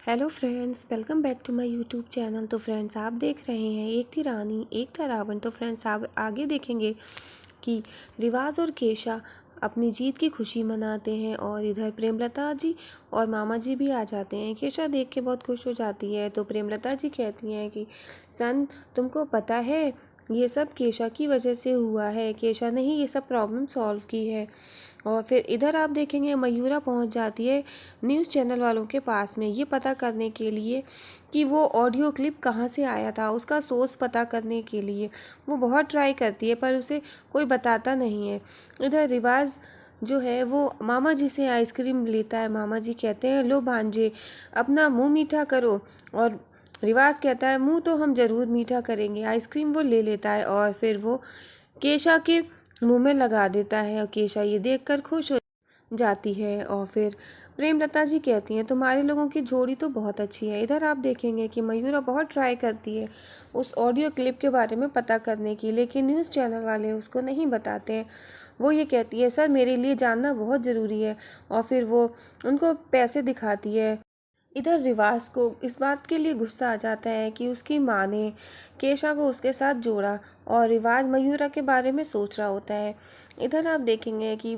Hello friends, welcome back to my YouTube channel. तो friends, आप देख रहे हैं एक थी रानी एक था रावण। तो फ्रेंड्स, आप आगे देखेंगे कि रिवाज और केशा अपनी जीत की खुशी मनाते हैं और इधर प्रेमलता जी और मामा जी भी आ जाते हैं। केशा देख के बहुत खुश हो जाती है। तो प्रेमलता जी कहती हैं कि सन, तुमको पता है ये सब केशा की वजह से हुआ है, केशा ने ही ये सब प्रॉब्लम सॉल्व की है। और फिर इधर आप देखेंगे मयूरा पहुंच जाती है न्यूज़ चैनल वालों के पास में, ये पता करने के लिए कि वो ऑडियो क्लिप कहाँ से आया था, उसका सोर्स पता करने के लिए वो बहुत ट्राई करती है पर उसे कोई बताता नहीं है। इधर रिवाज जो है वो मामा जी से आइसक्रीम लेता है। मामा जी कहते हैं, लो भांजे अपना मुंह मीठा करो। और रिवाज कहता है, मुंह तो हम ज़रूर मीठा करेंगे। आइसक्रीम वो ले लेता है और फिर वो केशा के मुंह में लगा देता है और केशा ये देखकर खुश हो जाती है। और फिर प्रेमलता जी कहती हैं, तुम्हारे लोगों की जोड़ी तो बहुत अच्छी है। इधर आप देखेंगे कि मयूरा बहुत ट्राई करती है उस ऑडियो क्लिप के बारे में पता करने की, लेकिन न्यूज़ चैनल वाले उसको नहीं बताते हैं। वो ये कहती है, सर मेरे लिए जानना बहुत ज़रूरी है। और फिर वो उनको पैसे दिखाती है। इधर रिवाज को इस बात के लिए गुस्सा आ जाता है कि उसकी माँ ने केशा को उसके साथ जोड़ा और रिवाज मयूरा के बारे में सोच रहा होता है। इधर आप देखेंगे कि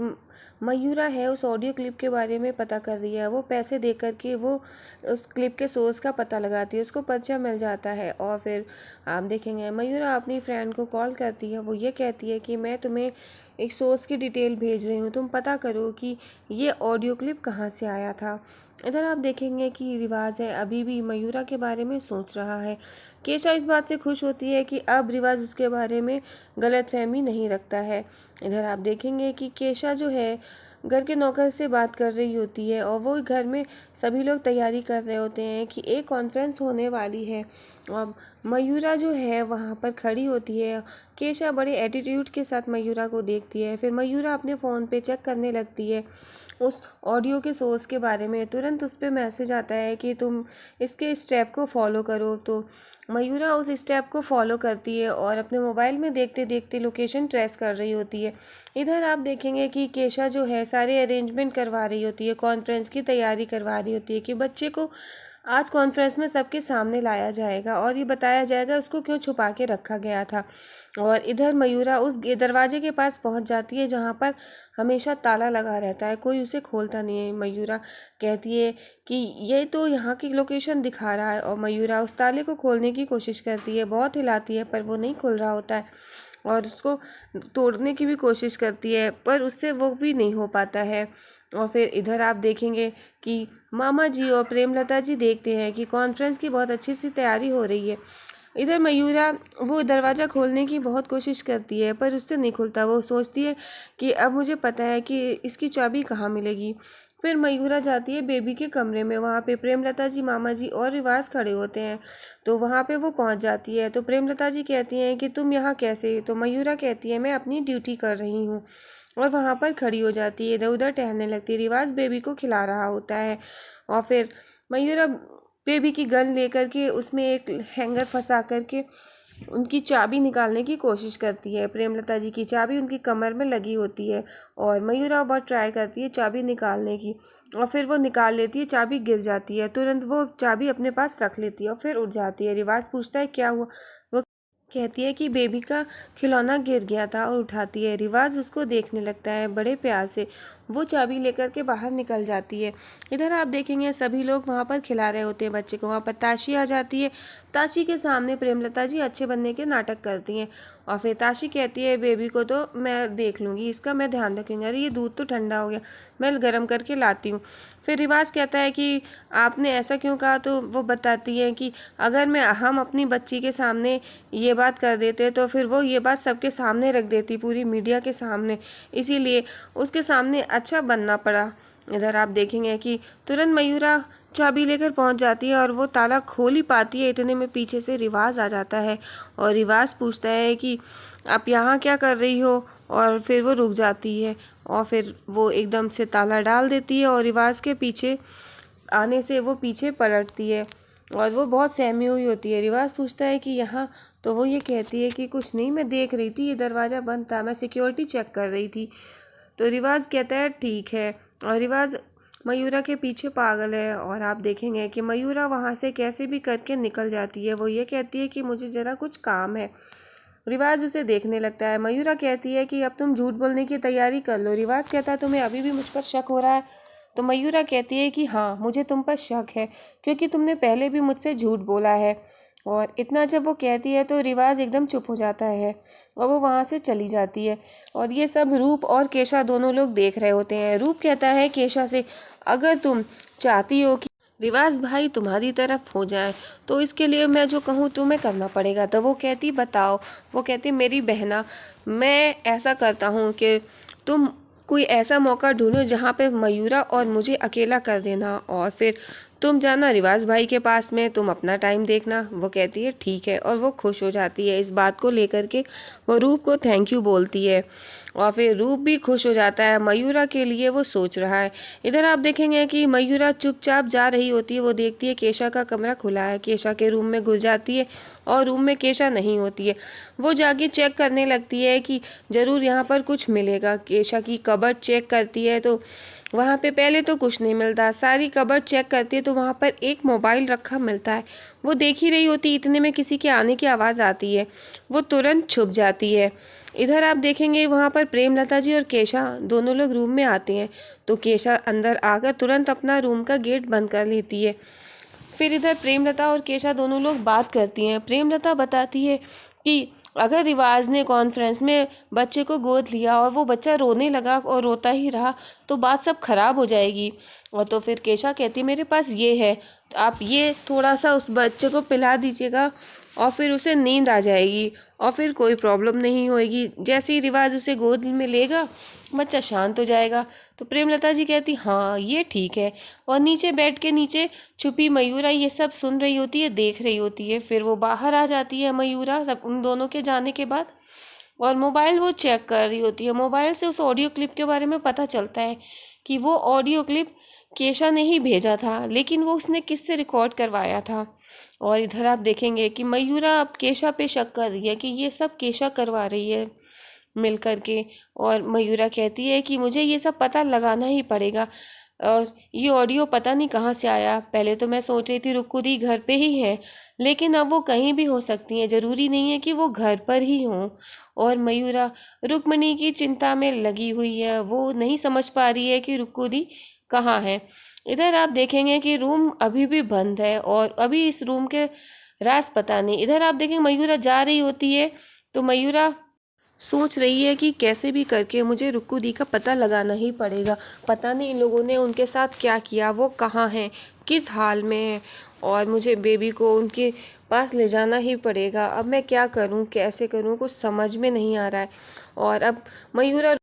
मयूरा है उस ऑडियो क्लिप के बारे में पता कर रही है। वो पैसे दे करके वो उस क्लिप के सोर्स का पता लगाती है, उसको पर्चा मिल जाता है। और फिर आप देखेंगे मयूरा अपनी फ्रेंड को कॉल करती है। वो ये कहती है कि मैं तुम्हें एक सोर्स की डिटेल भेज रही हूँ, तुम पता करो कि ये ऑडियो क्लिप कहाँ से आया था। इधर आप देखेंगे कि रिवाज है अभी भी मयूरा के बारे में सोच रहा है। केशा इस बात से खुश होती है कि अब रिवाज उसके बारे में गलतफहमी नहीं रखता है। इधर आप देखेंगे कि केशा जो है घर के नौकर से बात कर रही होती है और वो घर में सभी लोग तैयारी कर रहे होते हैं कि एक कॉन्फ्रेंस होने वाली है। और मयूरा जो है वहाँ पर खड़ी होती है। केशा बड़े एटीट्यूड के साथ मयूरा को देखती है। फिर मयूरा अपने फ़ोन पे चेक करने लगती है उस ऑडियो के सोर्स के बारे में। तुरंत उस पर मैसेज आता है कि तुम इसके स्टेप को फॉलो करो। तो मयूरा उस स्टेप को फॉलो करती है और अपने मोबाइल में देखते देखते लोकेशन ट्रेस कर रही होती है। इधर आप देखेंगे कि केशा जो है सारे अरेंजमेंट करवा रही होती है, कॉन्फ्रेंस की तैयारी करवा रही होती है कि बच्चे को आज कॉन्फ्रेंस में सबके सामने लाया जाएगा और ये बताया जाएगा उसको क्यों छुपा के रखा गया था। और इधर मयूरा उस दरवाजे के पास पहुंच जाती है जहां पर हमेशा ताला लगा रहता है, कोई उसे खोलता नहीं है। मयूरा कहती है कि ये तो यहाँ की लोकेशन दिखा रहा है। और मयूरा उस ताले को खोलने की कोशिश करती है, बहुत हिलाती है पर वो नहीं खुल रहा होता है और उसको तोड़ने की भी कोशिश करती है पर उससे वो भी नहीं हो पाता है। और फिर इधर आप देखेंगे कि मामा जी और प्रेमलता जी देखते हैं कि कॉन्फ्रेंस की बहुत अच्छी सी तैयारी हो रही है। इधर मयूरा वो दरवाज़ा खोलने की बहुत कोशिश करती है पर उससे नहीं खुलता। वो सोचती है कि अब मुझे पता है कि इसकी चाबी कहाँ मिलेगी। फिर मयूरा जाती है बेबी के कमरे में, वहाँ पे प्रेमलता जी, मामा जी और रिवाज खड़े होते हैं। तो वहाँ पे वो पहुँच जाती है। तो प्रेमलता जी कहती हैं कि तुम यहाँ कैसे। तो मयूरा कहती है, मैं अपनी ड्यूटी कर रही हूँ। और वहाँ पर खड़ी हो जाती है, इधर उधर टहलने लगती है। रिवाज बेबी को खिला रहा होता है और फिर मयूरा बेबी की गन लेकर के उसमें एक हैंगर फंसा करके उनकी चाबी निकालने की कोशिश करती है। प्रेमलता जी की चाबी उनकी कमर में लगी होती है और मयूरा बहुत ट्राई करती है चाबी निकालने की और फिर वो निकाल लेती है, चाबी गिर जाती है। तुरंत वो चाबी अपने पास रख लेती है और फिर उठ जाती है। रिवाज पूछता है क्या हुआ। वो कहती है कि बेबी का खिलौना गिर गया था और उठाती है। रिवाज उसको देखने लगता है बड़े प्यार से। वो चाबी लेकर के बाहर निकल जाती है। इधर आप देखेंगे सभी लोग वहाँ पर खिला रहे होते हैं बच्चे को। वहाँ पर ताशी आ जाती है। ताशी के सामने प्रेमलता जी अच्छे बनने के नाटक करती हैं और फिर ताशी कहती है, बेबी को तो मैं देख लूँगी, इसका मैं ध्यान रखूँगी। अरे ये दूध तो ठंडा हो गया, मैं गर्म करके लाती हूँ। फिर रिवाज कहता है कि आपने ऐसा क्यों कहा। तो वो बताती है कि अगर हम अपनी बच्ची के सामने ये बात कर देते तो फिर वो ये बात सबके सामने रख देती, पूरी मीडिया के सामने, इसीलिए उसके सामने अच्छा बनना पड़ा। इधर आप देखेंगे कि तुरंत मयूरा चाबी लेकर पहुंच जाती है और वो ताला खोल ही पाती है, इतने में पीछे से रिवाज आ जाता है और रिवाज पूछता है कि आप यहाँ क्या कर रही हो। और फिर वो रुक जाती है और फिर वो एकदम से ताला डाल देती है और रिवाज के पीछे आने से वो पीछे पलटती है और वो बहुत सहमी हुई होती है। रिवाज पूछता है कि यहाँ। तो वो ये कहती है कि कुछ नहीं, मैं देख रही थी ये दरवाज़ा बंद था, मैं सिक्योरिटी चेक कर रही थी। तो रिवाज कहता है ठीक है। और रिवाज मयूरा के पीछे पागल है। और आप देखेंगे कि मयूरा वहाँ से कैसे भी करके निकल जाती है। वो ये कहती है कि मुझे ज़रा कुछ काम है। रिवाज उसे देखने लगता है। मयूरा कहती है कि अब तुम झूठ बोलने की तैयारी कर लो। रिवाज कहता है तुम्हें अभी भी मुझ पर शक हो रहा है। तो मयूरा कहती है कि हाँ, मुझे तुम पर शक है, क्योंकि तुमने पहले भी मुझसे झूठ बोला है। और इतना जब वो कहती है तो रिवाज एकदम चुप हो जाता है और वो वहाँ से चली जाती है। और ये सब रूप और केशा दोनों लोग देख रहे होते हैं। रूप कहता है केशा से, अगर तुम चाहती हो कि रिवाज भाई तुम्हारी तरफ हो जाए तो इसके लिए मैं जो कहूँ तुम्हें करना पड़ेगा। तो वो कहती बताओ। वो कहती मेरी बहना, मैं ऐसा करता हूँ कि तुम कोई ऐसा मौका ढूंढो जहाँ पे मयूरा और मुझे अकेला कर देना, और फिर तुम जाना रिवाज भाई के पास में, तुम अपना टाइम देखना। वो कहती है ठीक है, और वो खुश हो जाती है। इस बात को लेकर के वो रूप को थैंक यू बोलती है और फिर रूप भी खुश हो जाता है। मयूरा के लिए वो सोच रहा है। इधर आप देखेंगे कि मयूरा चुपचाप जा रही होती है। वो देखती है केशा का कमरा खुला है। केशा के रूम में घुस जाती है और रूम में केशा नहीं होती है। वो जाके चेक करने लगती है कि ज़रूर यहाँ पर कुछ मिलेगा। केशा की कबर्ड चेक करती है तो वहाँ पे पहले तो कुछ नहीं मिलता। सारी कबर्ड चेक करती है तो वहाँ पर एक मोबाइल रखा मिलता है। वो देख ही रही होती, इतने में किसी के आने की आवाज़ आती है। वो तुरंत छुप जाती है। इधर आप देखेंगे वहाँ पर प्रेमलता जी और केशा दोनों लोग रूम में आते हैं। तो केशा अंदर आकर तुरंत अपना रूम का गेट बंद कर लेती है। फिर इधर प्रेमलता और केशा दोनों लोग बात करती हैं। प्रेमलता बताती है कि अगर रिवाज ने कॉन्फ्रेंस में बच्चे को गोद लिया और वो बच्चा रोने लगा और रोता ही रहा तो बात सब खराब हो जाएगी। और तो फिर केशा कहती मेरे पास ये है, तो आप ये थोड़ा सा उस बच्चे को पिला दीजिएगा और फिर उसे नींद आ जाएगी और फिर कोई प्रॉब्लम नहीं होएगी। जैसे ही रिवाज उसे गोद में लेगा बच्चा शांत हो जाएगा। तो प्रेमलता जी कहती हाँ ये ठीक है। और नीचे बैठ के नीचे छुपी मयूरा ये सब सुन रही होती है, देख रही होती है। फिर वो बाहर आ जाती है मयूरा सब उन दोनों के जाने के बाद, और मोबाइल वो चेक कर रही होती है। मोबाइल से उस ऑडियो क्लिप के बारे में पता चलता है कि वो ऑडियो क्लिप केशा ने ही भेजा था, लेकिन वो उसने किससे रिकॉर्ड करवाया था। और इधर आप देखेंगे कि मयूरा अब केशा पे शक कर रही है कि ये सब केशा करवा रही है मिल कर के। और मयूरा कहती है कि मुझे ये सब पता लगाना ही पड़ेगा, और ये ऑडियो पता नहीं कहाँ से आया। पहले तो मैं सोच रही थी रुक्कू दी घर पे ही है, लेकिन अब वो कहीं भी हो सकती हैं, ज़रूरी नहीं है कि वो घर पर ही हों। और मयूरा रुक्मणी की चिंता में लगी हुई है। वो नहीं समझ पा रही है कि रुक्कू दी कहाँ है। इधर आप देखेंगे कि रूम अभी भी बंद है और अभी इस रूम के राज पता नहीं। इधर आप देखेंगे मयूरा जा रही होती है तो मयूरा सोच रही है कि कैसे भी करके मुझे रुक्कू दी का पता लगाना ही पड़ेगा। पता नहीं इन लोगों ने उनके साथ क्या किया, वो कहाँ हैं, किस हाल में है, और मुझे बेबी को उनके पास ले जाना ही पड़ेगा। अब मैं क्या करूँ, कैसे करूँ, कुछ समझ में नहीं आ रहा है। और अब मयूरा